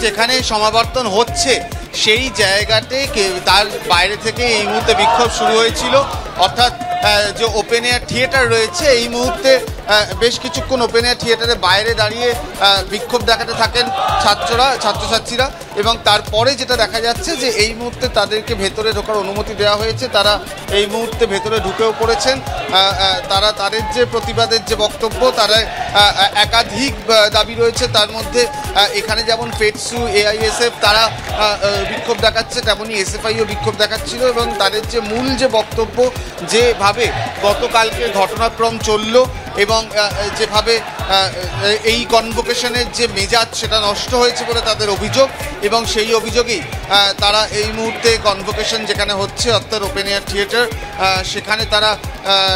যেখানে সমাবর্তন হচ্ছে সেই জায়গাতে তার বাইরে থেকে এই মুহূর্তে বিক্ষোভ শুরু হয়েছিল। অর্থাৎ যে ওপেন এয়ার থিয়েটার রয়েছে এই মুহূর্তে বেশ কিছুক্ষণ ওপেন এয়ার থিয়েটারের বাইরে দাঁড়িয়ে বিক্ষোভ দেখাতে থাকেন ছাত্রছাত্রীরা, এবং তারপরে যেটা দেখা যাচ্ছে যে এই মুহূর্তে তাদেরকে ভেতরে ঢোকার অনুমতি দেওয়া হয়েছে। তারা এই মুহূর্তে ভেতরে ঢুকেও পড়েছেন। তারা তাদের যে প্রতিবাদের যে বক্তব্য, তারা একাধিক দাবি রয়েছে। তার মধ্যে এখানে যেমন ফেডসু, এআইএসএফ তারা বিক্ষোভ দেখাচ্ছে, তেমনই এসএফআইও বিক্ষোভ দেখাচ্ছিল, এবং তাদের যে মূল যে বক্তব্য, যেভাবে গতকালকে ঘটনাক্রম চলল এবং যেভাবে এই কনভোকেশনের যে মেজাজ সেটা নষ্ট হয়েছে বলে তাদের অভিযোগ, এবং সেই অভিযোগেই তারা এই মুহূর্তে কনভোকেশন যেখানে হচ্ছে অর্থাৎ ওপেন এয়ার থিয়েটার সেখানে তারা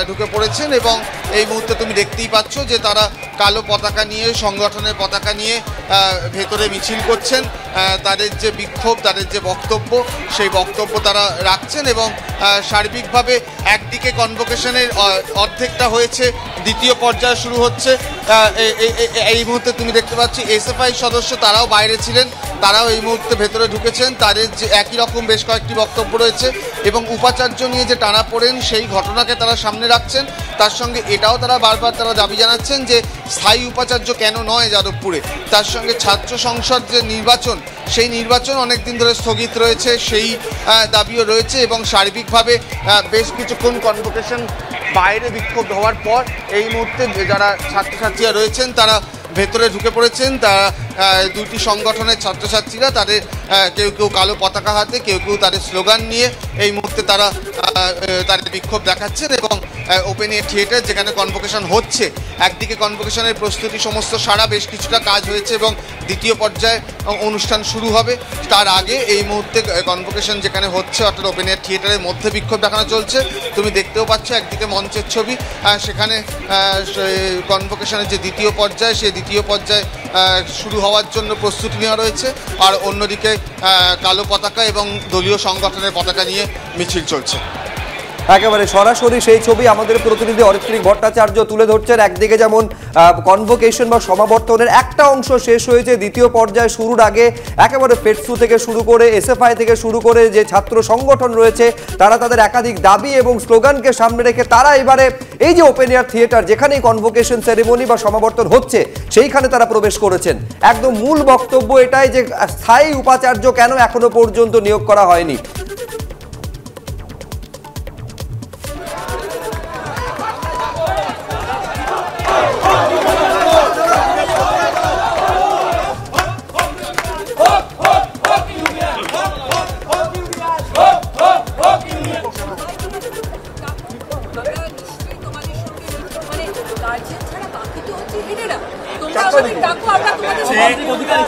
ঢুকে পড়েছেন। এবং এই মুহূর্তে তুমি দেখতেই পাচ্ছ যে তারা কালো পতাকা নিয়ে, সংগঠনের পতাকা নিয়ে ভেতরে মিছিল করছেন। তাদের যে বিক্ষোভ, তাদের যে বক্তব্য, সেই বক্তব্য তারা রাখছেন। এবং সার্বিকভাবে একদিকে কনভোকেশনের অর্ধেকটা হয়েছে, দ্বিতীয় পর্যায় শুরু হচ্ছে। এই মুহূর্তে তুমি দেখতে পাচ্ছ এসএফআই সদস্য তারাও বাইরে ছিলেন, তারাও এই মুহূর্তে ভেতরে ঢুকেছেন। তাদের যে একই রকম বেশ কয়েকটি বক্তব্য রয়েছে, এবং উপাচার্য নিয়ে যে টানাপোড়েন সেই ঘটনাকে তারা সামনে রাখছেন। তার সঙ্গে এটাও তারা বারবার দাবি জানাচ্ছেন যে স্থায়ী উপাচার্য কেন নয় যাদবপুরে। তার সঙ্গে ছাত্র সংসদ যে নির্বাচন, সেই নির্বাচন অনেকদিন ধরে স্থগিত রয়েছে, সেই দাবিও রয়েছে। এবং সার্বিকভাবে বেশ কিছুক্ষণ কনভোকেশন বাইরে বিক্ষোভ হওয়ার পর এই মুহূর্তে যারা ছাত্রছাত্রীরা রয়েছেন তারা ভেতরে ঢুকে পড়েছেন। তারা দুটি সংগঠনের ছাত্রছাত্রীরা তাদের কেউ কেউ কালো পতাকা হাতে, কেউ কেউ তাদের স্লোগান নিয়ে এই মুহূর্তে তারা তাদের বিক্ষোভ দেখাচ্ছেন। এবং ওপেন এয়ার থিয়েটার যেখানে কনভোকেশন হচ্ছে, একদিকে কনভোকেশনের প্রস্তুতি সমস্ত সারা বেশ কিছুটা কাজ হয়েছে এবং দ্বিতীয় পর্যায়ে অনুষ্ঠান শুরু হবে। তার আগে এই মুহূর্তে কনভোকেশন যেখানে হচ্ছে অর্থাৎ ওপেন এয়ার থিয়েটারের মধ্যে বিক্ষোভ দেখানো চলছে। তুমি দেখতেও পাচ্ছ একদিকে মঞ্চের ছবি, সেখানে কনভোকেশনের যে দ্বিতীয় পর্যায়, সেই দ্বিতীয় পর্যায়ে শুরু হওয়ার জন্য প্রস্তুতি নেওয়া রয়েছে। আর অন্যদিকে কালো পতাকা এবং দলীয় সংগঠনের পতাকা নিয়ে মিছিল চলছে। একেবারে সরাসরি সেই ছবি আমাদের প্রতিনিধি অরিত্রিক ভট্টাচার্য তুলে ধরছেন। একদিকে যেমন কনভোকেশন বা সমাবর্তনের একটা অংশ শেষ হয়েছে, দ্বিতীয় পর্যায়ে শুরুর আগে একেবারে ফেডসু থেকে শুরু করে এসএফআই থেকে শুরু করে যে ছাত্র সংগঠন রয়েছে তারা তাদের একাধিক দাবি এবং স্লোগানকে সামনে রেখে তারা এবারে এই যে ওপেন এয়ার থিয়েটার যেখানেই কনভোকেশন সেরেমনি বা সমাবর্তন হচ্ছে সেইখানে তারা প্রবেশ করেছেন। একদম মূল বক্তব্য এটাই যে স্থায়ী উপাচার্য কেন এখনো পর্যন্ত নিয়োগ করা হয়নি। অধিকার